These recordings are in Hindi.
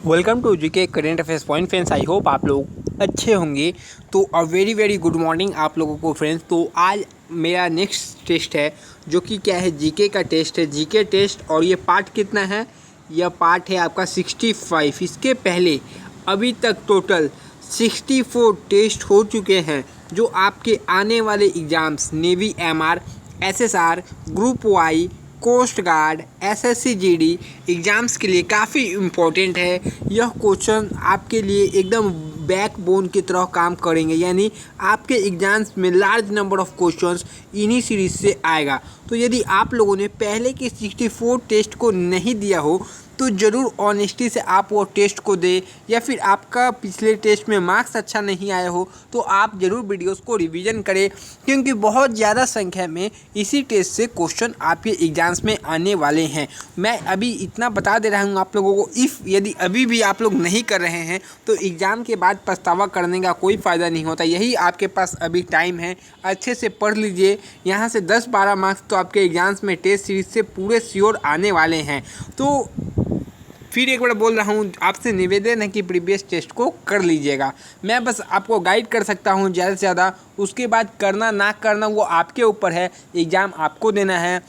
Welcome to GK current affairs point friends. I hope आप लोग अच्छे होंगे। तो अ वेरी गुड मॉर्निंग आप लोगों को फ्रेंड्स। तो आज मेरा नेक्स्ट टेस्ट है जो कि क्या है, जीके का टेस्ट है, जीके टेस्ट। और ये पार्ट कितना है? यह पार्ट है आपका 65। इसके पहले अभी तक टोटल 64 टेस्ट हो चुके हैं जो आपके आने वाले exams navy MR, SSR, group Y, coast guard, SSC GD exams के लिए काफ़ी इम्पोर्टेंट है। यह क्वेश्चन आपके लिए एकदम बैकबोन की तरह काम करेंगे, यानी आपके एग्ज़ाम्स में लार्ज नंबर ऑफ क्वेश्चंस इन्हीं सीरीज से आएगा। तो यदि आप लोगों ने पहले के 64 टेस्ट को नहीं दिया हो तो ज़रूर ऑनेस्टी से आप वो टेस्ट को दें, या फिर आपका पिछले टेस्ट में मार्क्स अच्छा नहीं आया हो तो आप ज़रूर वीडियोस को रिवीजन करें, क्योंकि बहुत ज़्यादा संख्या में इसी टेस्ट से क्वेश्चन आपके एग्जाम्स में आने वाले हैं। मैं अभी इतना बता दे रहा हूँ आप लोगों को, यदि अभी भी आप लोग नहीं कर रहे हैं तो एग्ज़ाम के बाद पछतावा करने का कोई फ़ायदा नहीं होता। यही आपके पास अभी टाइम है, अच्छे से पढ़ लीजिए। यहाँ से 10-12 मार्क्स तो आपके एग्जाम्स में टेस्ट सीरीज से पूरे श्योर आने वाले हैं। तो फिर एक बार बोल रहा हूँ, आपसे निवेदन है कि प्रीवियस टेस्ट को कर लीजिएगा। मैं बस आपको गाइड कर सकता हूँ ज़्यादा से ज़्यादा, उसके बाद करना ना करना वो आपके ऊपर है। एग्ज़ाम आपको देना है,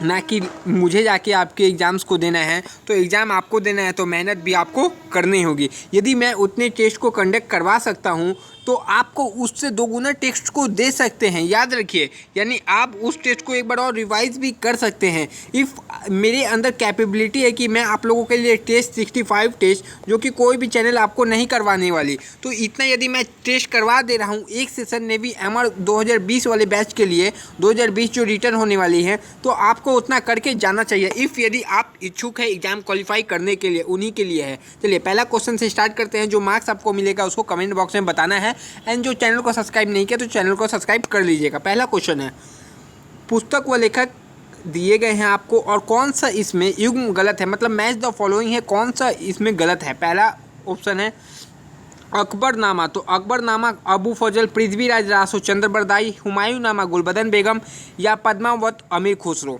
ना कि मुझे जाके आपके एग्ज़ाम्स को देना है। तो एग्ज़ाम आपको देना है तो मेहनत भी आपको करनी होगी। यदि मैं उतने टेस्ट को कंडक्ट करवा सकता हूँ तो आपको उससे दोगुना टेस्ट को दे सकते हैं, याद रखिए। यानी आप उस टेस्ट को एक बार और रिवाइज भी कर सकते हैं। इफ़ मेरे अंदर कैपेबिलिटी है कि मैं आप लोगों के लिए टेस्ट 65 टेस्ट, जो कि कोई भी चैनल आपको नहीं करवाने वाली, तो इतना यदि मैं टेस्ट करवा दे रहा हूँ एक सेशन नेवी एमआर 2020 वाले बैच के लिए, 2020 जो रिटर्न होने वाली है, तो आपको उतना करके जाना चाहिए। यदि आप इच्छुक है एग्जाम क्वालिफाई करने के लिए, उन्हीं के लिए है। चलिए पहला क्वेश्चन से स्टार्ट करते हैं। जो मार्क्स आपको मिलेगा उसको कमेंट बॉक्स में बताना है। एंड जो चैनल को सब्सक्राइब नहीं किया तो चैनल को सब्सक्राइब कर लीजिएगा। पहला क्वेश्चन है, पुस्तक व लेखक दिए गए हैं आपको, और कौन सा इसमें युग्म गलत है, मतलब मैच द फॉलोइंग है, कौन सा इसमें गलत है। पहला ऑप्शन है अकबरनामा, तो अकबरनामा अबू फजल, पृथ्वीराज रासो, चंद्रबरदाई, हुमायूंनामा गुलबदन बेगम, या पद्मावत अमीर खुसरो।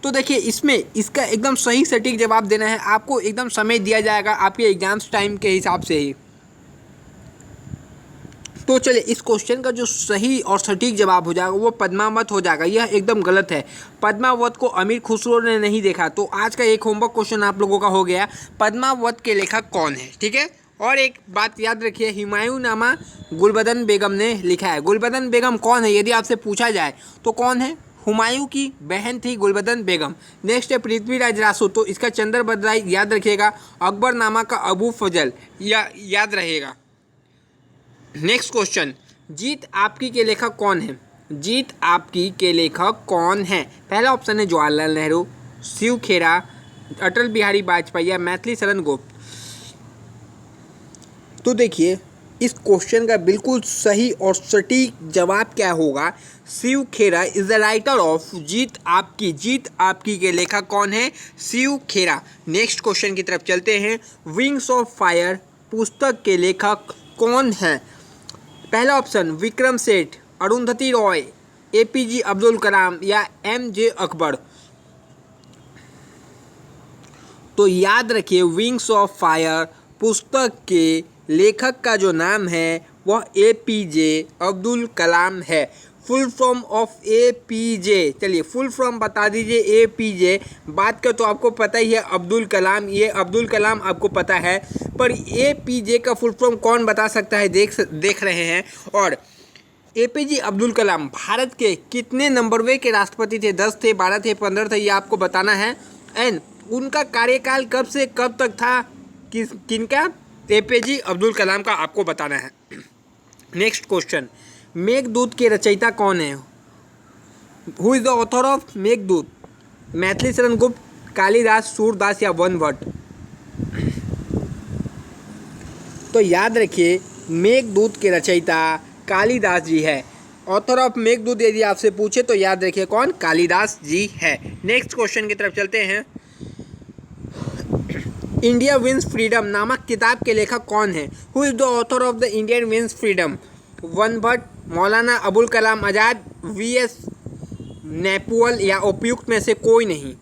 तो देखिए इसमें इसका एकदम सही सटीक जवाब देना है आपको। एकदम समय दिया जाएगा आपके एग्जाम्स टाइम के हिसाब से ही। तो चलिए इस क्वेश्चन का जो सही और सटीक जवाब हो जाएगा वो पद्मावत हो जाएगा। यह एकदम गलत है। पद्मावत को अमीर खुसरो ने नहीं देखा। तो आज का एक होमवर्क क्वेश्चन आप लोगों का हो गया, पद्मावत के लेखक कौन है, ठीक है। और एक बात याद रखिए, हुमायूंनामा गुलबदन बेगम ने लिखा है। गुलबदन बेगम कौन है यदि आपसे पूछा जाए तो कौन है? हुमायूं की बहन थी गुलबदन बेगम। नेक्स्ट है पृथ्वीराज रासो, तो इसका चंद्रबरदाई याद रखिएगा। अकबरनामा का अबू फजल याद रहेगा। नेक्स्ट क्वेश्चन, जीत आपकी के लेखक कौन है? जीत आपकी के लेखक कौन है? पहला ऑप्शन है जवाहरलाल नेहरू, शिव खेरा, अटल बिहारी वाजपेयी, या मैथिली शरण गुप्त। तो देखिए इस क्वेश्चन का बिल्कुल सही और सटीक जवाब क्या होगा? शिव खेरा इज द राइटर ऑफ जीत आपकी। जीत आपकी के लेखक कौन है? शिव खेरा। नेक्स्ट क्वेश्चन की तरफ चलते हैं। विंग्स ऑफ फायर पुस्तक के लेखक कौन है? पहला ऑप्शन विक्रम सेठ, अरुंधति रॉय, एपीजे अब्दुल कलाम, या एमजे अकबर। तो याद रखिए विंग्स ऑफ फायर पुस्तक के लेखक का जो नाम है वह एपीजे अब्दुल कलाम है। फुल फॉर्म ऑफ एपीजे, चलिए फुल फॉर्म बता दीजिए। एपीजे बात का तो आपको पता ही है, अब्दुल कलाम, ये अब्दुल कलाम आपको पता है, पर एपीजे का फुल फॉर्म कौन बता सकता है देख रहे हैं। और एपीजे अब्दुल कलाम भारत के कितने नंबरवे के राष्ट्रपति थे? 10 थे, 12 थे, 15 थे, ये आपको बताना है। एंड उनका कार्यकाल कब से कब तक था? किनका? एपीजे अब्दुल कलाम का आपको बताना है। नेक्स्ट क्वेश्चन, मेघदूत के रचयिता कौन है? Who is the author of Meghdoot? Maithili Sharan Gupt, Kalidas, Surdas, या वन भट्ट। तो याद रखिए मेघदूत के रचयिता कालिदास जी है। ऑथर ऑफ मेघदूत यदि आपसे पूछे तो याद रखिए कौन? कालिदास जी है। नेक्स्ट क्वेश्चन की तरफ चलते हैं। इंडिया विंस फ्रीडम नामक किताब के लेखक कौन है? Who is the author of the Indian wins freedom? वन भट्ट, मौलाना अबुल कलाम आज़ाद, वीएस नेपुअल, या उपयुक्त में से कोई नहीं।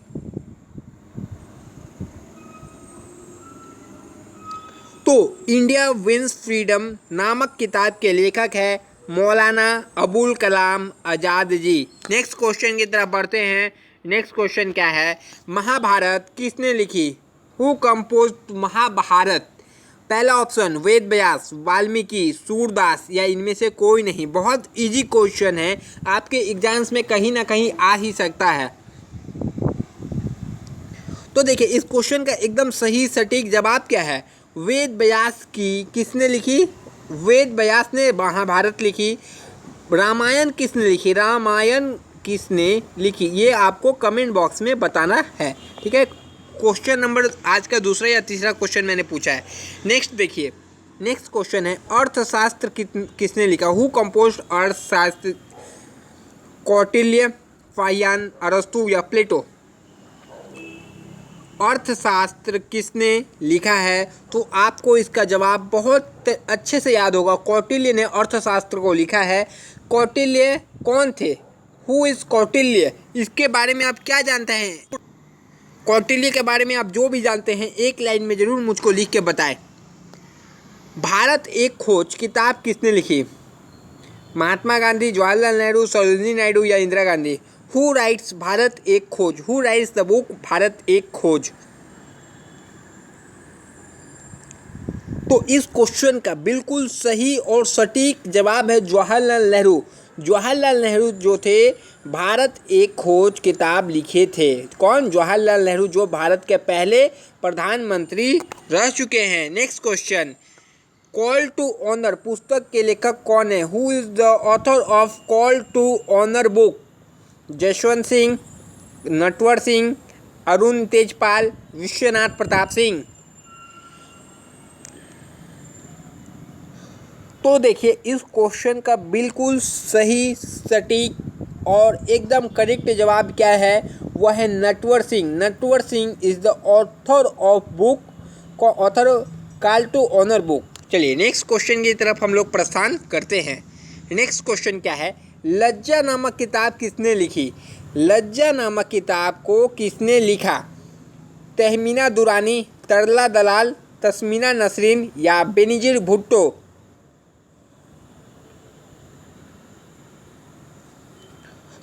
इंडिया विंस फ्रीडम नामक किताब के लेखक है मौलाना अबुल कलाम आज़ाद जी। नेक्स्ट क्वेश्चन की तरफ बढ़ते हैं। नेक्स्ट क्वेश्चन क्या है, महाभारत किसने लिखी? Who composed Mahabharata? पहला ऑप्शन वेद व्यास, वाल्मीकि, सूरदास या इनमें से कोई नहीं। बहुत इजी क्वेश्चन है, आपके एग्जाम्स में कहीं ना कहीं आ ही सकता है। तो देखिए इस क्वेश्चन का एकदम सही सटीक जवाब क्या है, वेद व्यास की किसने लिखी? वेद व्यास ने महाभारत लिखी। रामायण किसने लिखी? रामायण किसने लिखी, ये आपको कमेंट बॉक्स में बताना है, ठीक है। क्वेश्चन नंबर आज का दूसरा या तीसरा क्वेश्चन मैंने पूछा है। नेक्स्ट देखिए, नेक्स्ट क्वेश्चन है अर्थशास्त्र किसने लिखा? हु कंपोज्ड अर्थशास्त्र? कौटिल्य, फाहियान, अरस्तु या प्लेटो? अर्थशास्त्र किसने लिखा है? तो आपको इसका जवाब बहुत अच्छे से याद होगा। कौटिल्य ने अर्थशास्त्र को लिखा है। कौटिल्य कौन थे? Who is Kautilya? इसके बारे में आप क्या जानते हैं? कौटिल्य के बारे में आप जो भी जानते हैं एक लाइन में ज़रूर मुझको लिख के बताएं। भारत एक खोज किताब किसने लिखी? महात्मा गांधी, जवाहरलाल नेहरू, सरोजिनी नायडू या इंदिरा गांधी? हु राइट्स भारत एक खोज? Who rights the book Bharat एक खोज? तो इस क्वेश्चन का बिल्कुल सही और सटीक जवाब है जवाहरलाल नेहरू। जवाहरलाल नेहरू जो थे भारत एक खोज किताब लिखे थे। कौन? जवाहरलाल नेहरू, जो भारत के पहले प्रधानमंत्री रह चुके हैं। Next question, call to honour पुस्तक के लेखक कौन है? Who is the author of call to honour book? Jaswant Singh, Natwar Singh, Arun Tejpal, Vishwanath Pratap Singh? तो देखिए इस क्वेश्चन का बिल्कुल सही सटीक और एकदम करेक्ट जवाब क्या है, वह है Natwar Singh. Natwar Singh is the author of book, author call to honour book. चलिए नेक्स्ट क्वेश्चन की तरफ हम लोग प्रस्थान करते हैं। नेक्स्ट क्वेश्चन क्या है, लज्जा नामक किताब किसने लिखी? लज्जा नामक किताब को किसने लिखा? तहमीना दुरानी, तरला दलाल, तस्मीना नसरीन या बेनजीर भुट्टो?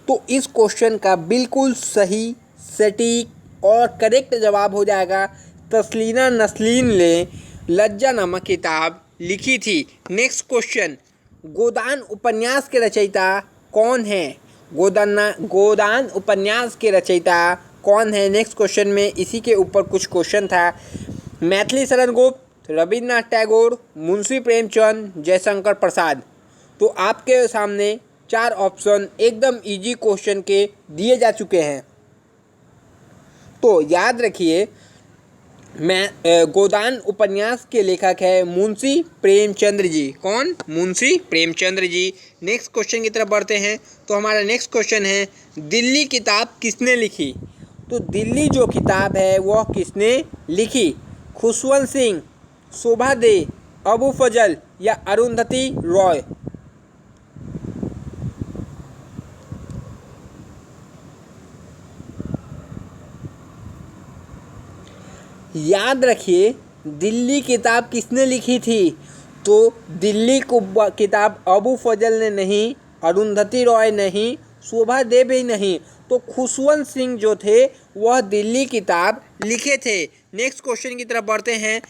तो इस क्वेश्चन का बिल्कुल सही सटीक और करेक्ट जवाब हो जाएगा तस्लीना नसरीन ने लज्जा नामक किताब लिखी थी। नेक्स्ट क्वेश्चन, गोदान उपन्यास के रचयिता कौन है? गोदान उपन्यास के रचयिता कौन है? नेक्स्ट क्वेश्चन में इसी के ऊपर कुछ क्वेश्चन था। मैथिली शरण गुप्त, रविन्द्रनाथ टैगोर, मुंशी प्रेमचंद, जयशंकर प्रसाद? तो आपके सामने 4 ऑप्शन एकदम इजी क्वेश्चन के दिए जा चुके हैं। तो याद रखिए, गोदान उपन्यास के लेखक है मुंशी प्रेमचंद्र जी। कौन? मुंशी प्रेमचंद्र जी। नेक्स्ट क्वेश्चन की तरफ बढ़ते हैं। तो हमारा नेक्स्ट क्वेश्चन है, दिल्ली किताब किसने लिखी? तो दिल्ली जो किताब है वह किसने लिखी? खुशवंत सिंह, शोभा दे, अबू फजल या अरुंधति रॉय? याद रखिए दिल्ली किताब किसने लिखी थी? तो दिल्ली को किताब अबू फजल ने नहीं, अरुंधति रॉय नहीं, शोभा दे भी नहीं, तो खुशवंत सिंह जो थे वह दिल्ली किताब लिखे थे। नेक्स्ट क्वेश्चन की तरफ बढ़ते हैं।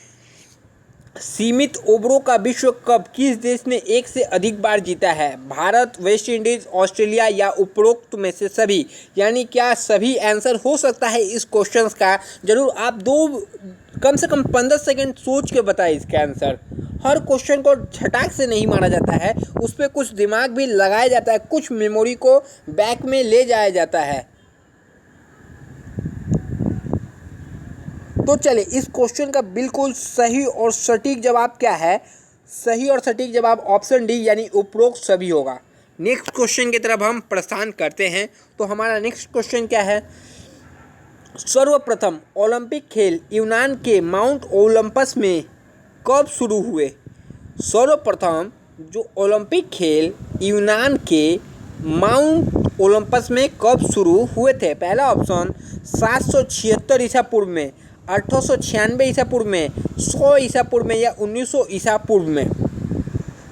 सीमित ओवरों का विश्व कप किस देश ने एक से अधिक बार जीता है? भारत, वेस्ट इंडीज, ऑस्ट्रेलिया या उपरोक्त में से सभी? यानी क्या सभी आंसर हो सकता है इस क्वेश्चन का? जरूर आप कम से कम 15 सेकंड सोच के बताएं इसका आंसर। हर क्वेश्चन को झटाक से नहीं माना जाता है, उस पर कुछ दिमाग भी लगाया जाता है, कुछ मेमोरी को बैक में ले जाया जाता है। तो चलिए इस क्वेश्चन का बिल्कुल सही और सटीक जवाब क्या है? सही और सटीक जवाब ऑप्शन डी यानी उपरोक्त सभी होगा। नेक्स्ट क्वेश्चन की तरफ हम प्रस्थान करते हैं। तो हमारा नेक्स्ट क्वेश्चन क्या है, सर्वप्रथम ओलंपिक खेल यूनान के माउंट ओलंपस में कब शुरू हुए? सर्वप्रथम जो ओलंपिक खेल यूनान के माउंट ओलंपस में कब शुरू हुए थे? पहला ऑप्शन 776 ईसा पूर्व में, 1896 ईसा पूर्व में, 100 ईसा पूर्व में या 1900 ईसा पूर्व में।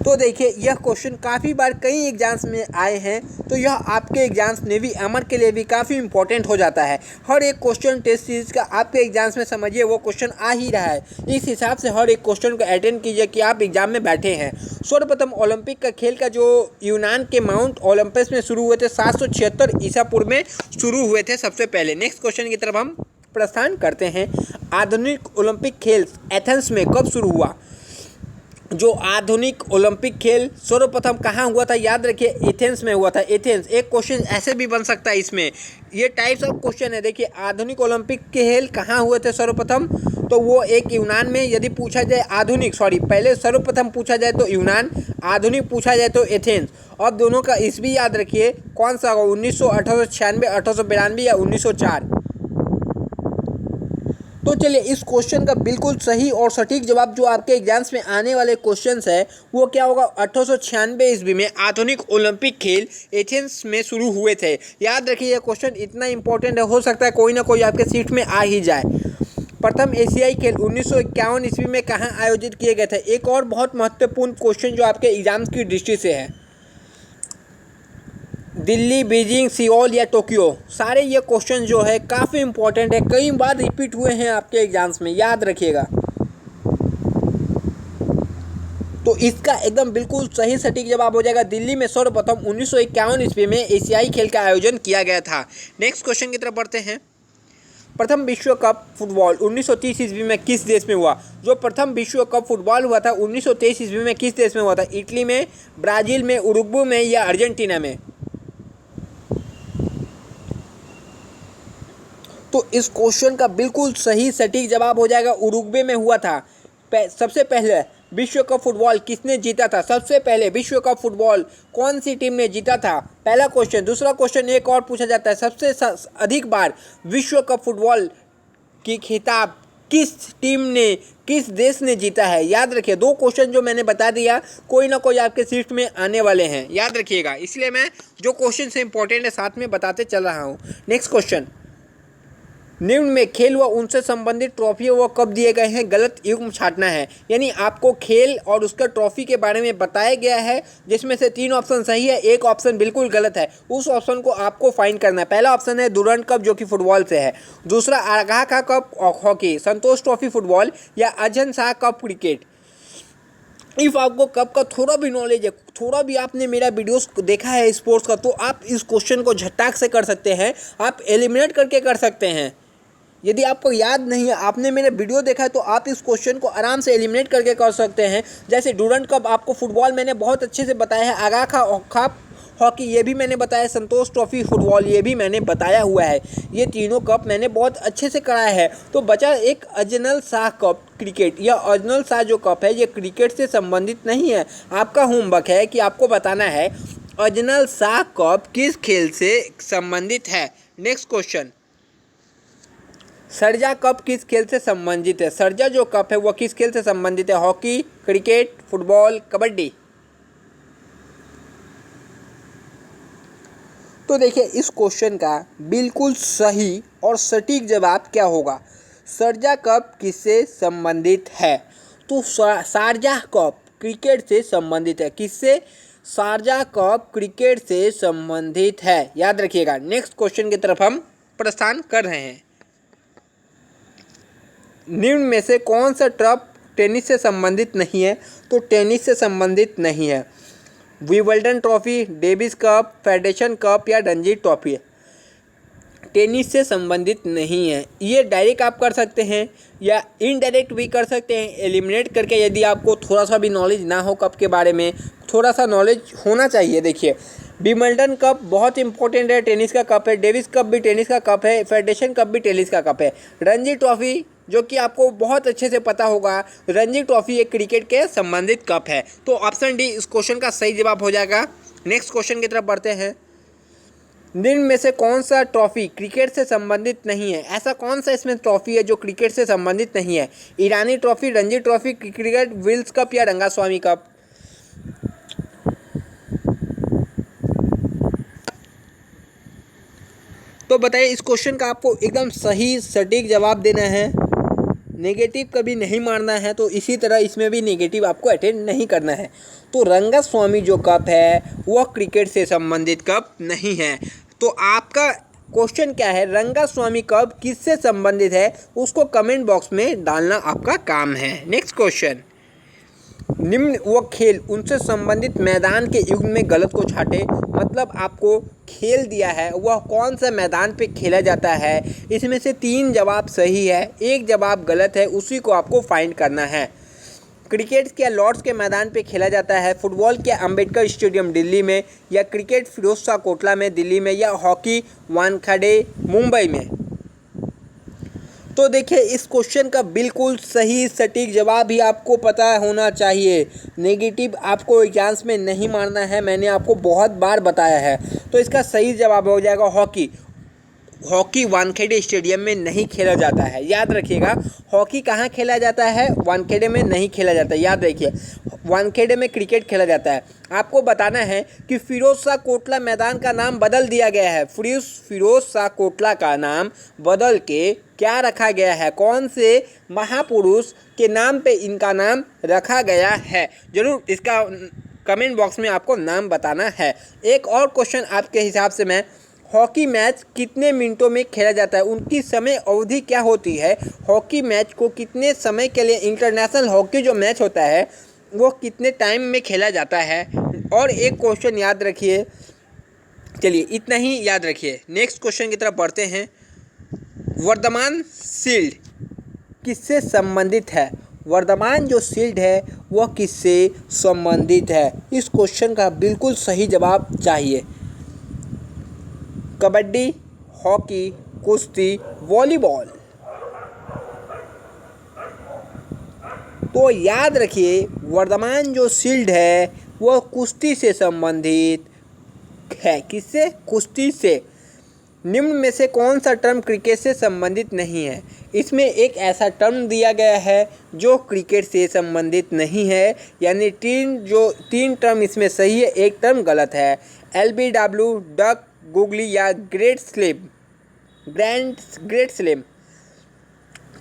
तो देखिए यह क्वेश्चन काफ़ी बार कई एग्जाम्स में आए हैं, तो यह आपके एग्जाम्स नेवी एमर के लिए भी काफ़ी इंपॉर्टेंट हो जाता है। हर एक क्वेश्चन टेस्ट सीरीज का आपके एग्जाम्स में समझिए वो क्वेश्चन आ ही रहा है। इस हिसाब से हर एक क्वेश्चन को अटेंड कीजिए कि आप एग्जाम में बैठे हैं। सर्वप्रथम ओलंपिक का खेल का जो यूनान के माउंट ओलंपस में शुरू हुए थे 776 ईसा पूर्व में शुरू हुए थे सबसे पहले। नेक्स्ट क्वेश्चन की तरफ हम प्रस्थान करते हैं। आधुनिक ओलंपिक खेल एथेंस में कब शुरू हुआ? जो आधुनिक ओलंपिक खेल सर्वप्रथम कहाँ हुआ था? याद रखिए एथेंस में हुआ था। एथेंस। एक क्वेश्चन ऐसे भी बन सकता है इसमें, ये टाइप्स ऑफ क्वेश्चन है। देखिए आधुनिक ओलंपिक खेल कहाँ हुए थे सर्वप्रथम, तो वो एक यूनान में। यदि पूछा जाए पहले सर्वप्रथम पूछा जाए तो यूनान, आधुनिक पूछा जाए तो एथेंस। अब दोनों का ईस्वी याद रखिए कौन सा होगा, 1900, 1896, 1892 या 1904। तो चलिए इस क्वेश्चन का बिल्कुल सही और सटीक जवाब जो आपके एग्जाम्स में आने वाले क्वेश्चंस है वो क्या होगा? 1896 ईस्वी में आधुनिक ओलंपिक खेल एथेंस में शुरू हुए थे। याद रखिए यह क्वेश्चन इतना इंपॉर्टेंट है, हो सकता है कोई ना कोई आपके सीट में आ ही जाए। प्रथम एशियाई खेल 1951 ईस्वी में कहाँ आयोजित किए गए थे? एक और बहुत महत्वपूर्ण क्वेश्चन जो आपके एग्जाम्स की दृष्टि से है, दिल्ली, बीजिंग, सियोल या टोक्यो। सारे ये क्वेश्चन जो है काफ़ी इंपॉर्टेंट है, कई बार रिपीट हुए हैं आपके एग्जाम्स में, याद रखिएगा। तो इसका एकदम बिल्कुल सही सटीक जवाब हो जाएगा दिल्ली में सर्वप्रथम 1951 ईस्वी में एशियाई खेल का आयोजन किया गया था। नेक्स्ट क्वेश्चन की तरफ बढ़ते हैं। प्रथम विश्व कप फुटबॉल 1930 ईस्वी में किस देश में हुआ? जो प्रथम विश्व कप फुटबॉल हुआ था 1923 ईस्वी में किस देश में हुआ था? इटली में, ब्राज़ील में, उरुग्वे में या अर्जेंटीना में? तो इस क्वेश्चन का बिल्कुल सही सटीक जवाब हो जाएगा उरुग्वे में हुआ था। सबसे पहले विश्व कप फुटबॉल किसने जीता था? सबसे पहले विश्व कप फुटबॉल कौन सी टीम ने जीता था? पहला क्वेश्चन। दूसरा क्वेश्चन एक और पूछा जाता है, सबसे अधिक बार विश्व कप फुटबॉल की खिताब किस टीम ने, किस देश ने जीता है? याद रखिए दो क्वेश्चन जो मैंने बता दिया कोई ना कोई आपके सीट में आने वाले हैं, याद रखिएगा। इसलिए मैं जो क्वेश्चन से इंपॉर्टेंट है साथ में बताते चल रहा हूँ। नेक्स्ट क्वेश्चन, निम्न में खेल व उनसे संबंधित ट्रॉफी वो कब दिए गए हैं? गलत युग्म छांटना है, यानी आपको खेल और उसका ट्रॉफी के बारे में बताया गया है जिसमें से 3 ऑप्शन सही है, एक ऑप्शन बिल्कुल गलत है। उस ऑप्शन को आपको फाइंड करना है। पहला ऑप्शन है डुरंड कप जो कि फुटबॉल से है, दूसरा आगाह का कप हॉकी, संतोष ट्रॉफी फुटबॉल या अजहन शाह कप क्रिकेट। इफ़ आपको कप का थोड़ा भी नॉलेज है, थोड़ा भी आपने मेरा वीडियोस देखा है स्पोर्ट्स का, तो आप इस क्वेश्चन को झटाक से कर सकते हैं, आप एलिमिनेट करके कर सकते हैं। यदि आपको याद नहीं है, आपने मेरा वीडियो देखा है, तो आप इस क्वेश्चन को आराम से एलिमिनेट करके कर सकते हैं। जैसे डुरंड कप आपको फुटबॉल मैंने बहुत अच्छे से बताया है, आगाह का हॉकी ये भी मैंने बताया, संतोष ट्रॉफी फुटबॉल ये भी मैंने बताया हुआ है। ये तीनों कप मैंने बहुत अच्छे से कराया है। तो बचा एक अजनल शाह कप क्रिकेट। यह अजनल शाह जो कप है ये क्रिकेट से संबंधित नहीं है। आपका होमवर्क है कि आपको बताना है अजनल शाह कप किस खेल से संबंधित है। नेक्स्ट क्वेश्चन, सरजा कप किस खेल से संबंधित है? सरजा जो कप है वह किस खेल से संबंधित है? Hockey, cricket, football, kabaddi. तो देखिए इस क्वेश्चन का बिल्कुल सही और सटीक जवाब क्या होगा? सरजा कप किससे संबंधित है? तो शारजाह कप क्रिकेट से संबंधित है। किससे? शारजाह कप क्रिकेट से संबंधित है, याद रखिएगा। नेक्स्ट क्वेश्चन की तरफ हम प्रस्थान कर रहे हैं। निम्न में से कौन सा ट्रॉफी टेनिस से संबंधित नहीं है? तो टेनिस से संबंधित नहीं है। Wimbledon trophy, Davis cup, federation cup या रणजी ट्रॉफी टेनिस से संबंधित नहीं है। ये डायरेक्ट आप कर सकते हैं या इनडायरेक्ट भी कर सकते हैं, एलिमिनेट करके। यदि आपको थोड़ा सा भी नॉलेज ना हो कप के बारे में, थोड़ा सा नॉलेज होना चाहिए। देखिए विंबलडन कप बहुत इंपॉर्टेंट है, टेनिस का कप है। डेविस कप भी टेनिस का कप है। फेडरेशन कप भी टेनिस का कप है। रणजी ट्रॉफी जो कि आपको बहुत अच्छे से पता होगा, रणजी ट्रॉफी एक क्रिकेट के संबंधित कप है। तो ऑप्शन डी इस क्वेश्चन का सही जवाब हो जाएगा। नेक्स्ट क्वेश्चन की तरफ बढ़ते हैं। निम्न में से कौन सा ट्रॉफी क्रिकेट से संबंधित नहीं है? ऐसा कौन सा इसमें ट्रॉफी है जो क्रिकेट से संबंधित नहीं है? Irani trophy, Ranji trophy, cricket Wills cup या रंगास्वामी कप। तो बताइए इस क्वेश्चन का आपको एकदम सही सटीक जवाब देना है। नेगेटिव कभी नहीं मारना है, तो इसी तरह इसमें भी नेगेटिव आपको अटेंड नहीं करना है। तो रंगस्वामी जो कप है वह क्रिकेट से संबंधित कप नहीं है। तो आपका क्वेश्चन क्या है, रंगस्वामी कप किससे संबंधित है, उसको कमेंट बॉक्स में डालना आपका काम है। नेक्स्ट क्वेश्चन, निम्न वो खेल उनसे संबंधित मैदान के युग्म में गलत को छाटे। मतलब आपको खेल दिया है, वह कौन सा मैदान पे खेला जाता है, इसमें से 3 जवाब सही है, 1 जवाब गलत है, उसी को आपको फाइंड करना है। क्रिकेट क्या लॉर्ड्स के मैदान पे खेला जाता है, फुटबॉल क्या अंबेडकर स्टेडियम दिल्ली में, या क्रिकेट फिरोज शाह कोटला में दिल्ली में, या हॉकी वानखेड़े मुंबई में। तो देखिए इस क्वेश्चन का बिल्कुल सही सटीक जवाब ही आपको पता होना चाहिए। नेगेटिव आपको एग्जाम्स में नहीं मारना है, मैंने आपको बहुत बार बताया है। तो इसका सही जवाब हो जाएगा हॉकी। हॉकी वानखेड़े स्टेडियम में नहीं खेला जाता है, याद रखिएगा। हॉकी कहाँ खेला जाता है, वानखेड़े में नहीं खेला जाता है, याद रखिए। वानखेड़े में क्रिकेट खेला जाता है। आपको बताना है कि फिरोज शाह कोटला मैदान का नाम बदल दिया गया है। फिरोज शाह कोटला का नाम बदल के क्या रखा गया है, कौन से महापुरुष के नाम पे इनका नाम रखा गया है, जरूर इसका कमेंट बॉक्स में आपको नाम बताना है। एक और क्वेश्चन आपके हिसाब से, मैं हॉकी मैच कितने मिनटों में खेला जाता है, उनकी समय अवधि क्या होती है, हॉकी मैच को कितने समय के लिए, इंटरनेशनल हॉकी जो मैच होता है वो कितने टाइम में खेला जाता है। और एक क्वेश्चन याद रखिए, चलिए इतना ही याद रखिए। नेक्स्ट क्वेश्चन की तरफ बढ़ते हैं। वर्धमान शील्ड किससे संबंधित है, वर्धमान जो शील्ड है वह किससे संबंधित है, इस क्वेश्चन का बिल्कुल सही जवाब चाहिए। कबड्डी, हॉकी, कुश्ती, वॉलीबॉल। तो याद रखिए वर्धमान जो शील्ड है वह कुश्ती से संबंधित है। किससे, कुश्ती से। निम्न में से कौन सा टर्म क्रिकेट से संबंधित नहीं है, इसमें एक ऐसा टर्म दिया गया है जो क्रिकेट से संबंधित नहीं है, यानी 3 टर्म इसमें सही है, 1 टर्म गलत है। LBW, डक, गुगली या ग्रेट स्लैम।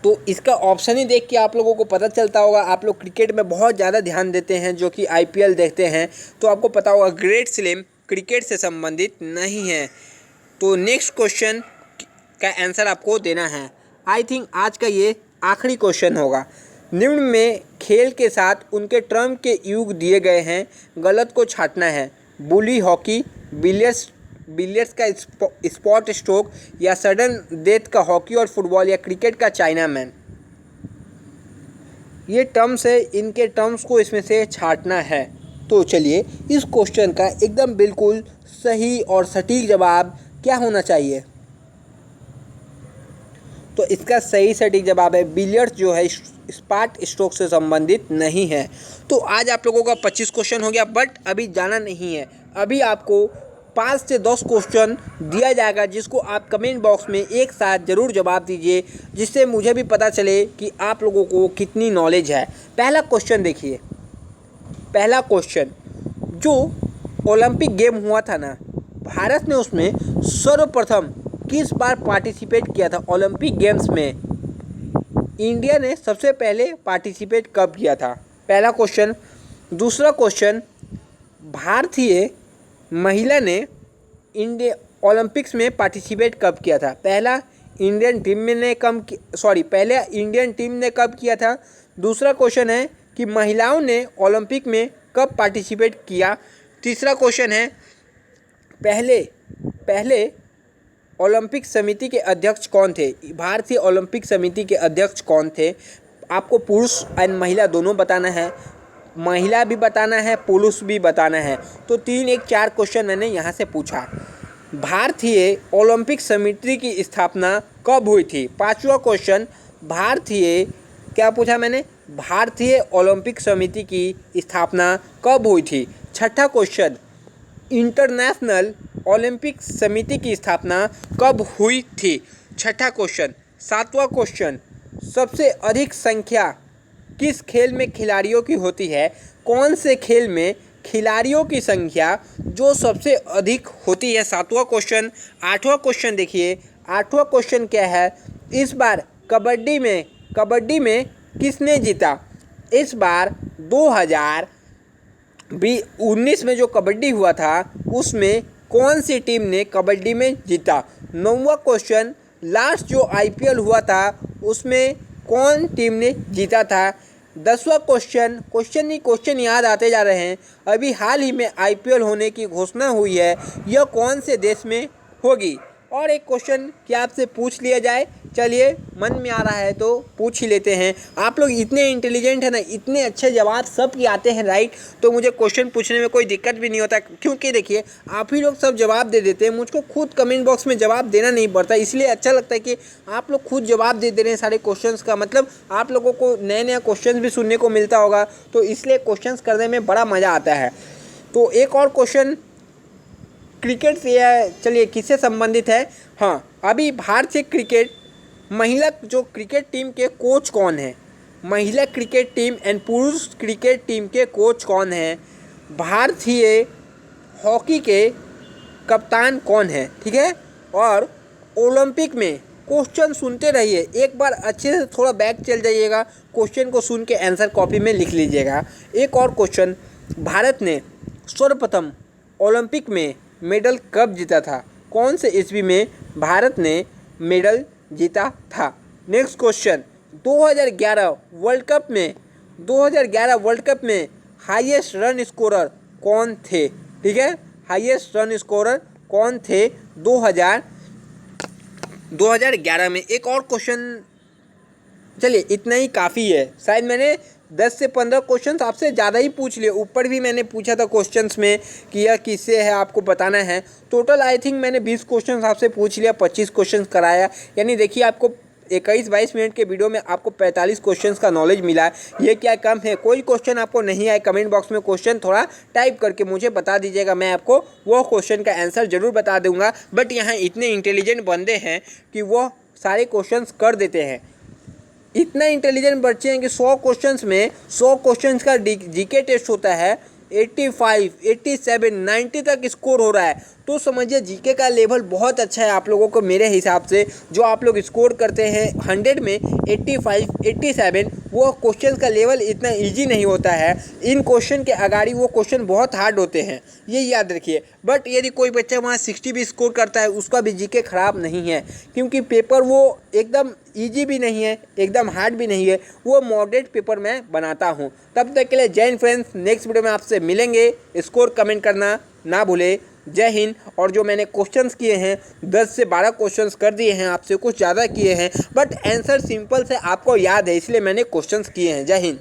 तो इसका ऑप्शन ही देख के आप लोगों को पता चलता होगा, आप लोग क्रिकेट में बहुत ज़्यादा ध्यान देते हैं, जो कि IPL देखते हैं, तो आपको पता होगा ग्रेट स्लैम क्रिकेट से संबंधित नहीं है। तो नेक्स्ट क्वेश्चन का आंसर आपको देना है। आई थिंक आज का ये आखिरी क्वेश्चन होगा। निम्न में खेल के साथ उनके टर्म के युग दिए गए हैं, गलत को छांटना है। बुली हॉकी, बिलियर्ड्स का स्पॉट स्ट्रोक, या सडन डेथ का हॉकी और फुटबॉल, या क्रिकेट का चाइना मैन। ये टर्म्स है, इनके टर्म्स को इसमें से छांटना है। तो चलिए इस क्वेश्चन का एकदम बिल्कुल सही और सटीक जवाब क्या होना चाहिए, तो इसका सही सटीक जवाब है बिलियर्ड्स जो है स्पॉट स्ट्रोक से संबंधित नहीं है। तो आज आप लोगों का 25 क्वेश्चन हो गया, बट अभी जाना नहीं है। अभी आपको 5 से 10 क्वेश्चन दिया जाएगा, जिसको आप कमेंट बॉक्स में एक साथ ज़रूर जवाब दीजिए, जिससे मुझे भी पता चले कि आप लोगों को कितनी नॉलेज है। पहला क्वेश्चन देखिए, पहला क्वेश्चन, जो ओलंपिक गेम हुआ था ना, भारत ने उसमें सर्वप्रथम किस बार पार्टिसिपेट किया था ओलंपिक गेम्स में, इंडिया ने सबसे पहले पार्टिसिपेट कब किया था, पहला क्वेश्चन। दूसरा क्वेश्चन, भारतीय महिला ने इंडिया ओलंपिक्स में पार्टिसिपेट कब किया था, पहले इंडियन टीम ने कब किया था। दूसरा क्वेश्चन है कि महिलाओं ने ओलंपिक में कब पार्टिसिपेट किया। तीसरा क्वेश्चन है, पहले ओलंपिक समिति के अध्यक्ष कौन थे, भारतीय ओलंपिक समिति के अध्यक्ष कौन थे। आपको पुरुष एंड महिला दोनों बताना है, महिला भी बताना है, पुरुष भी बताना है। तो 4 क्वेश्चन मैंने यहाँ से पूछा। भारतीय ओलंपिक समिति की स्थापना कब हुई थी। पांचवा क्वेश्चन, भारतीय ओलंपिक समिति की स्थापना कब हुई थी। छठा क्वेश्चन, इंटरनेशनल ओलंपिक समिति की स्थापना कब हुई थी। छठा क्वेश्चन। सातवां क्वेश्चन, सबसे अधिक संख्या किस खेल में खिलाड़ियों की होती है, कौन से खेल में खिलाड़ियों की संख्या जो सबसे अधिक होती है। सातवां क्वेश्चन। आठवां क्वेश्चन देखिए, आठवां क्वेश्चन क्या है, इस बार कबड्डी में कबड्डी में किसने जीता? इस बार 2019 में जो कबड्डी हुआ था उसमें कौन सी टीम ने कबड्डी में जीता? 9वां क्वेश्चन, लास्ट जो IPL हुआ था उसमें कौन टीम ने जीता था? 10वां क्वेश्चन याद आते जा रहे हैं। अभी हाल ही में IPL होने की घोषणा हुई है, यह कौन से देश में होगी? और एक क्वेश्चन क्या आपसे पूछ लिया जाए, चलिए मन में आ रहा है तो पूछ ही लेते हैं। आप लोग इतने इंटेलिजेंट हैं ना, इतने अच्छे जवाब सब के आते हैं राइट, तो मुझे क्वेश्चन पूछने में कोई दिक्कत भी नहीं होता, क्योंकि देखिए आप ही लोग सब जवाब दे देते हैं, मुझको खुद कमेंट बॉक्स में जवाब देना नहीं पड़ता, इसलिए अच्छा लगता है कि आप लोग खुद जवाब दे रहे हैं सारे क्वेश्चंस का। मतलब आप लोगों को नया क्वेश्चन भी सुनने को मिलता होगा, तो इसलिए क्वेश्चंस करने में बड़ा मज़ा आता है। तो एक और क्वेश्चन क्रिकेट से, चलिए किससे संबंधित है? हाँ, अभी भारतीय क्रिकेट महिला जो क्रिकेट टीम के कोच कौन है? महिला क्रिकेट टीम एंड पुरुष क्रिकेट टीम के कोच कौन हैं? भारतीय हॉकी के कप्तान कौन है? ठीक है। और ओलंपिक में क्वेश्चन सुनते रहिए, एक बार अच्छे से थोड़ा बैक चल जाइएगा, क्वेश्चन को सुन के आंसर कॉपी में लिख लीजिएगा। एक और क्वेश्चन, भारत ने सर्वप्रथम ओलंपिक में मेडल कब जीता था? कौन से ईस्वी में भारत ने मेडल जीता था? नेक्स्ट क्वेश्चन, 2011 वर्ल्ड कप में हाईएस्ट रन स्कोरर कौन थे? ठीक है, हाईएस्ट रन स्कोरर कौन थे 2011 में? एक और क्वेश्चन, चलिए इतना ही काफ़ी है, शायद मैंने 10 से 15 क्वेश्चंस आपसे ज़्यादा ही पूछ लिए, ऊपर भी मैंने पूछा था क्वेश्चंस में कि यह किससे है आपको बताना है। टोटल आई थिंक मैंने 20 क्वेश्चंस आपसे पूछ लिया, 25 क्वेश्चंस कराया, यानी देखिए आपको 21-22 मिनट के वीडियो में आपको 45 क्वेश्चंस का नॉलेज मिला है। ये क्या कम है? कोई क्वेश्चन आपको नहीं आए, कमेंट बॉक्स में क्वेश्चन थोड़ा टाइप करके मुझे बता दीजिएगा, मैं आपको वो क्वेश्चन का आंसर ज़रूर बता दूँगा। बट यहाँ इतने इंटेलिजेंट बंदे हैं कि वो सारे क्वेश्चंस कर देते हैं। इतना इंटेलिजेंट बच्चे हैं कि 100 क्वेश्चंस में 100 क्वेश्चंस का जीके टेस्ट होता है, 85, 87, 90 तक स्कोर हो रहा है, तो समझिए जीके का लेवल बहुत अच्छा है आप लोगों को। मेरे हिसाब से जो आप लोग स्कोर करते हैं 100 में 85, 87, वो क्वेश्चन का लेवल इतना इजी नहीं होता है। इन क्वेश्चन के अगाड़ी वो क्वेश्चन बहुत हार्ड होते हैं, ये याद रखिए। बट यदि कोई बच्चा वहाँ 60 भी स्कोर करता है, उसका भी जीके ख़राब नहीं है, क्योंकि पेपर वो एकदम ईजी भी नहीं है, एकदम हार्ड भी नहीं है, वो मॉडरेट पेपर मैं बनाता हूँ। तब तक के लिए जय हिंद फ्रेंड्स, नेक्स्ट वीडियो में आपसे मिलेंगे। स्कोर कमेंट करना ना भूले। जय हिंद। और जो मैंने क्वेश्चंस किए हैं 10 से 12 क्वेश्चंस कर दिए हैं, आपसे कुछ ज़्यादा किए हैं, बट आंसर सिंपल से आपको याद है, इसलिए मैंने क्वेश्चंस किए हैं। जय हिंद।